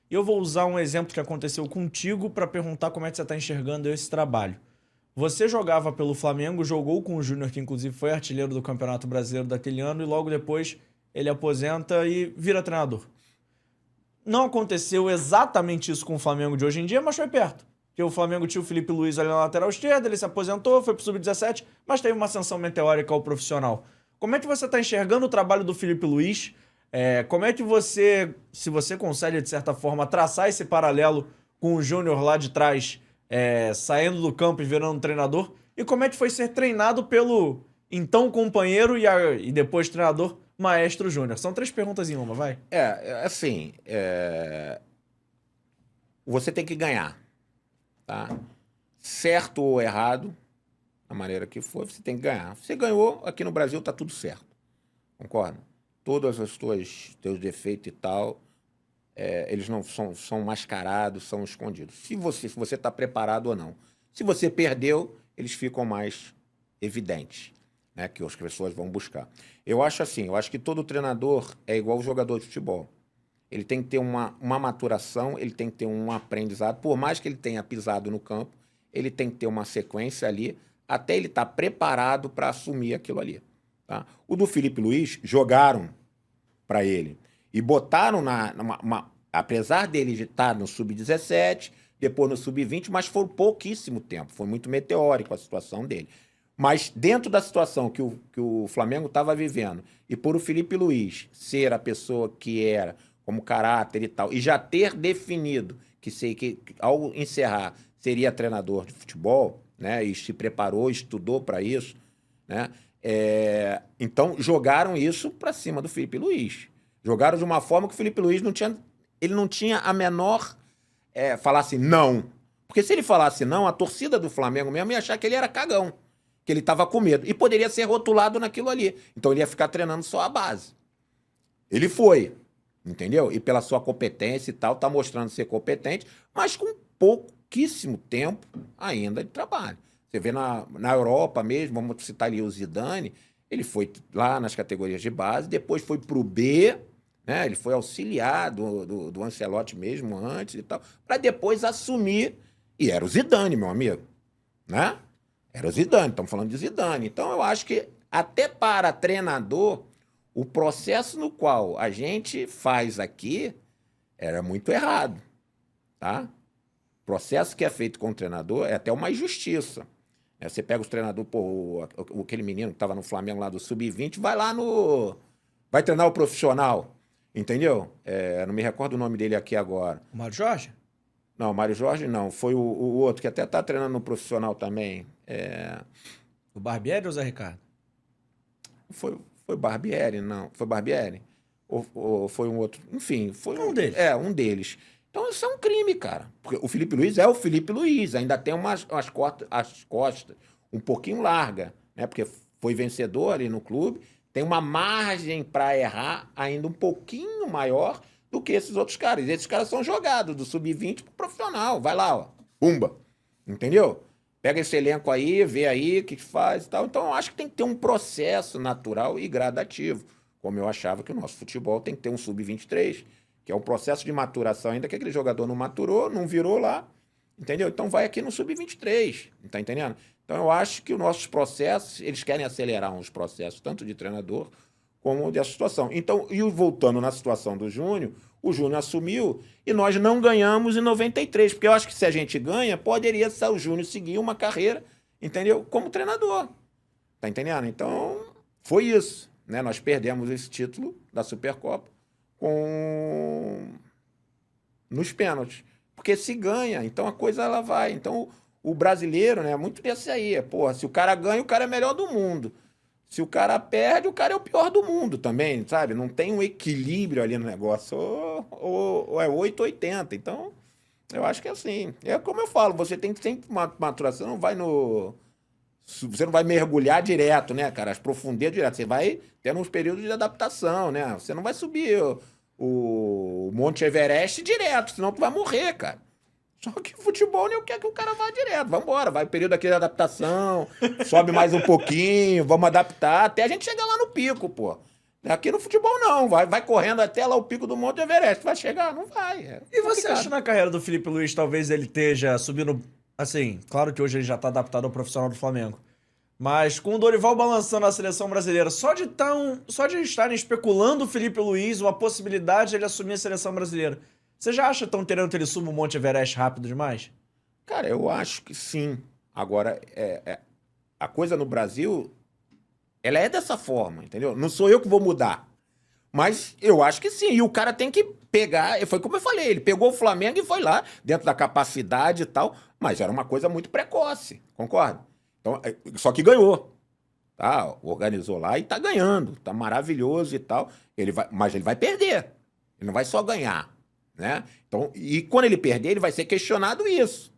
E eu vou usar um exemplo que aconteceu contigo para perguntar como é que você está enxergando esse trabalho. Você jogava pelo Flamengo, jogou com o Júnior, que inclusive foi artilheiro do Campeonato Brasileiro daquele ano, e logo depois ele aposenta e vira treinador. Não aconteceu exatamente isso com o Flamengo de hoje em dia, mas foi perto. Porque o Flamengo tinha o Felipe Luiz ali na lateral esquerda, ele se aposentou, foi pro Sub-17, mas teve uma ascensão meteórica ao profissional. Como é que você está enxergando o trabalho do Felipe Luiz? Como é que você, se você consegue, de certa forma, traçar esse paralelo com o Júnior lá de trás, saindo do campo e virando treinador? E como é que foi ser treinado pelo então companheiro e depois treinador Maestro Júnior? São 3 perguntas em uma, vai. Assim, você tem que ganhar, tá? Certo ou errado, da maneira que for, você tem que ganhar. Você ganhou, aqui no Brasil tá tudo certo, concorda? Todos os teus defeitos e tal, eles não são mascarados, são escondidos. Se você está preparado ou não. Se você perdeu, eles ficam mais evidentes, né, que as pessoas vão buscar. Eu acho que todo treinador é igual o jogador de futebol. Ele tem que ter uma maturação, ele tem que ter um aprendizado. Por mais que ele tenha pisado no campo, ele tem que ter uma sequência ali, até ele estar preparado para assumir aquilo ali. Tá? O do Felipe Luiz, jogaram para ele e botaram apesar dele estar no Sub-17, depois no Sub-20, mas foi pouquíssimo tempo, foi muito meteórico a situação dele. Mas dentro da situação que o Flamengo estava vivendo, e por o Felipe Luiz ser a pessoa que era, como caráter e tal, e já ter definido que ao encerrar seria treinador de futebol, né, e se preparou, estudou para isso, né, então jogaram isso para cima do Felipe Luiz. Jogaram de uma forma que o Felipe Luiz não tinha a menor falasse não. Porque se ele falasse não, a torcida do Flamengo mesmo ia achar que ele era cagão, que ele estava com medo. E poderia ser rotulado naquilo ali. Então ele ia ficar treinando só a base. Ele foi, entendeu? E pela sua competência e tal, tá mostrando ser competente, mas com pouquíssimo tempo ainda de trabalho. Você vê na Europa mesmo, vamos citar ali o Zidane, ele foi lá nas categorias de base, depois foi pro B, né? Ele foi auxiliar do Ancelotti mesmo antes e tal, para depois assumir, e era o Zidane, meu amigo, né? Era o Zidane, estamos falando de Zidane. Então eu acho que até para treinador, o processo no qual a gente faz aqui era muito errado, tá? O processo que é feito com o treinador é até uma injustiça. Você pega os treinadores, aquele menino que estava no Flamengo lá do Sub-20, vai treinar o profissional, entendeu? Não me recordo o nome dele aqui agora. O Mário Jorge? Não, o Mário Jorge não. Foi o outro que até está treinando no profissional também. O Barbieri ou o Zé Ricardo? Foi Barbieri, não. Foi Barbieri? Ou foi um outro? Enfim, foi Um deles. Um deles. Então isso é um crime, cara. Porque o Felipe Luiz é o Felipe Luiz, ainda tem as costas um pouquinho larga, né? Porque foi vencedor ali no clube, tem uma margem para errar ainda um pouquinho maior do que esses outros caras. E esses caras são jogados do sub-20 pro profissional. Vai lá, ó. Pumba. Entendeu? Pega esse elenco aí, vê aí o que faz e tal. Então eu acho que tem que ter um processo natural e gradativo. Como eu achava que o nosso futebol tem que ter um sub-23, que é um processo de maturação, ainda que aquele jogador não maturou, não virou lá, entendeu? Então vai aqui no sub-23, tá entendendo? Então eu acho que os nossos processos, eles querem acelerar uns processos, tanto de treinador como de situação. Então, e voltando na situação do Júnior, o Júnior assumiu e nós não ganhamos em 93, porque eu acho que se a gente ganha, poderia o Júnior seguir uma carreira, entendeu? Como treinador, tá entendendo? Então, foi isso, né? Nós perdemos esse título da Supercopa nos pênaltis. Porque se ganha, então a coisa ela vai. Então o brasileiro, né, muito desse aí. Porra, se o cara ganha, o cara é melhor do mundo. Se o cara perde, o cara é o pior do mundo também, sabe? Não tem um equilíbrio ali no negócio. Ou é 8 ou 80. Então, eu acho que é assim. É como eu falo, você tem que sempre uma maturação, você não vai mergulhar direto, né, cara? As profundezas direto. Você vai tendo uns períodos de adaptação, né? Você não vai subir o Monte Everest direto, senão tu vai morrer, cara. Só que futebol nem quer que o cara vá direto. Vambora, vai período aqui de adaptação, sobe mais um pouquinho, vamos adaptar, até a gente chegar lá no pico, pô. Aqui no futebol não, vai correndo até lá o pico do Monte Everest, vai chegar? Não vai. E você acha na carreira do Felipe Luiz, talvez ele esteja subindo, assim, claro que hoje ele já está adaptado ao profissional do Flamengo, mas com o Dorival balançando a seleção brasileira, só de estarem especulando o Felipe Luiz, uma possibilidade de ele assumir a seleção brasileira, você já acha que estão querendo que ele suba o Monte Everest rápido demais? Cara, eu acho que sim. Agora, a coisa no Brasil, ela é dessa forma, entendeu? Não sou eu que vou mudar. Mas eu acho que sim. E o cara tem que pegar. Foi como eu falei, ele pegou o Flamengo e foi lá, dentro da capacidade e tal. Mas era uma coisa muito precoce, concorda? Então, só que ganhou. Tá? Organizou lá e tá ganhando. Tá maravilhoso e tal. Mas ele vai perder. Ele não vai só ganhar. Né? Então, e quando ele perder, ele vai ser questionado isso.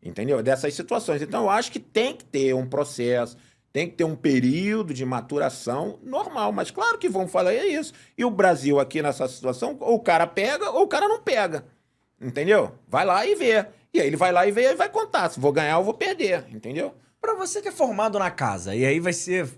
Entendeu? Dessas situações. Então, eu acho que tem que ter um processo. Tem que ter um período de maturação normal, mas claro que vão falar isso. E o Brasil aqui nessa situação, ou o cara pega ou o cara não pega. Entendeu? Vai lá e vê. E aí ele vai lá e vê e vai contar. Se vou ganhar ou vou perder. Entendeu? Pra você que é formado na casa, e aí vai ser...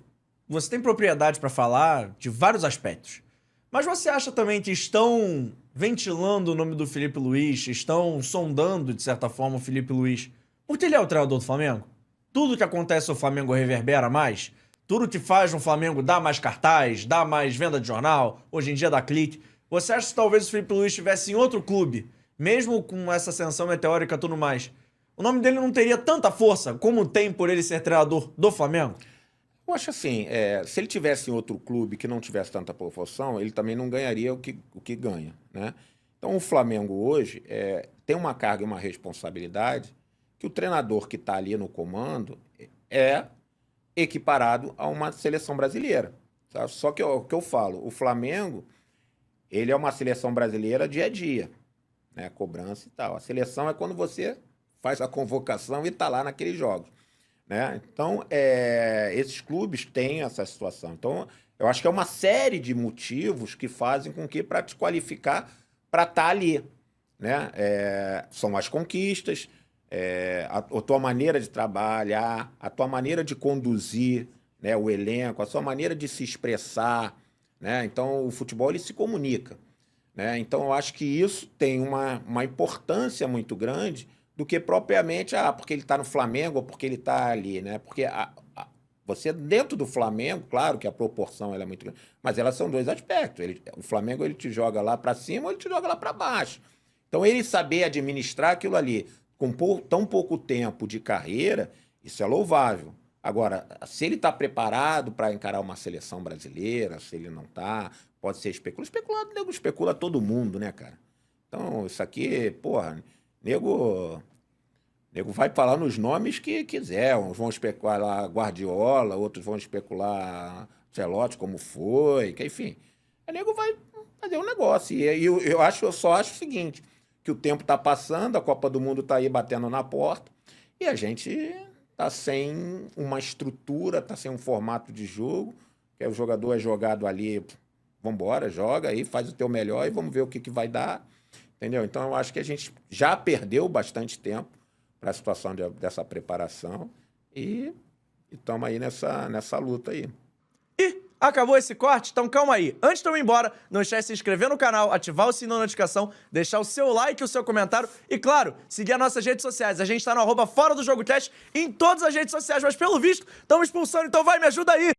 Você tem propriedade pra falar de vários aspectos. Mas você acha também que estão ventilando o nome do Felipe Luiz, estão sondando, de certa forma, o Felipe Luiz, porque ele é o treinador do Flamengo? Tudo que acontece no Flamengo reverbera mais? Tudo que faz no Flamengo dá mais cartaz, dá mais venda de jornal, hoje em dia dá clique. Você acha que talvez o Felipe Luiz estivesse em outro clube, mesmo com essa ascensão meteórica e tudo mais, o nome dele não teria tanta força como tem por ele ser treinador do Flamengo? Eu acho assim, se ele tivesse em outro clube que não tivesse tanta proporção, ele também não ganharia o que ganha, né? Então o Flamengo hoje tem uma carga e uma responsabilidade que o treinador que está ali no comando é equiparado a uma seleção brasileira. Tá? Só que o que eu falo, o Flamengo, ele é uma seleção brasileira dia a dia, né? Cobrança e tal. A seleção é quando você faz a convocação e está lá naqueles jogos. Né? Então, esses clubes têm essa situação. Então, eu acho que é uma série de motivos que fazem com que, para te qualificar, para estar ali. Né? São as conquistas, a tua maneira de trabalhar, a tua maneira de conduzir, né, o elenco, a sua maneira de se expressar. Né? Então, o futebol ele se comunica. Né? Então, eu acho que isso tem uma importância muito grande do que propriamente, porque ele está no Flamengo ou porque ele está ali, né? Porque você, dentro do Flamengo, claro que a proporção ela é muito grande, mas elas são dois aspectos. O Flamengo ele te joga lá para cima ou ele te joga lá para baixo. Então, ele saber administrar aquilo ali com tão pouco tempo de carreira, isso é louvável. Agora, se ele está preparado para encarar uma seleção brasileira, se ele não está, pode ser especulado. Especulado, nego especula todo mundo, né, cara? Então, isso aqui, porra... Nego vai falar nos nomes que quiser. Uns vão especular Guardiola, outros vão especular Ancelotti, como foi, que enfim. O nego vai fazer um negócio. E eu só acho o seguinte, que o tempo está passando, a Copa do Mundo está aí batendo na porta, e a gente está sem uma estrutura, está sem um formato de jogo, que o jogador é jogado ali, vambora, joga aí, faz o teu melhor e vamos ver o que vai dar. Entendeu? Então, eu acho que a gente já perdeu bastante tempo para a situação dessa preparação e estamos aí nessa luta aí. E acabou esse corte? Então calma aí. Antes de eu ir embora, não esquece de se inscrever no canal, ativar o sininho da notificação, deixar o seu like e o seu comentário e, claro, seguir as nossas redes sociais. A gente está no @ForaDoJogoCast em todas as redes sociais, mas pelo visto estamos expulsando, então vai, me ajuda aí!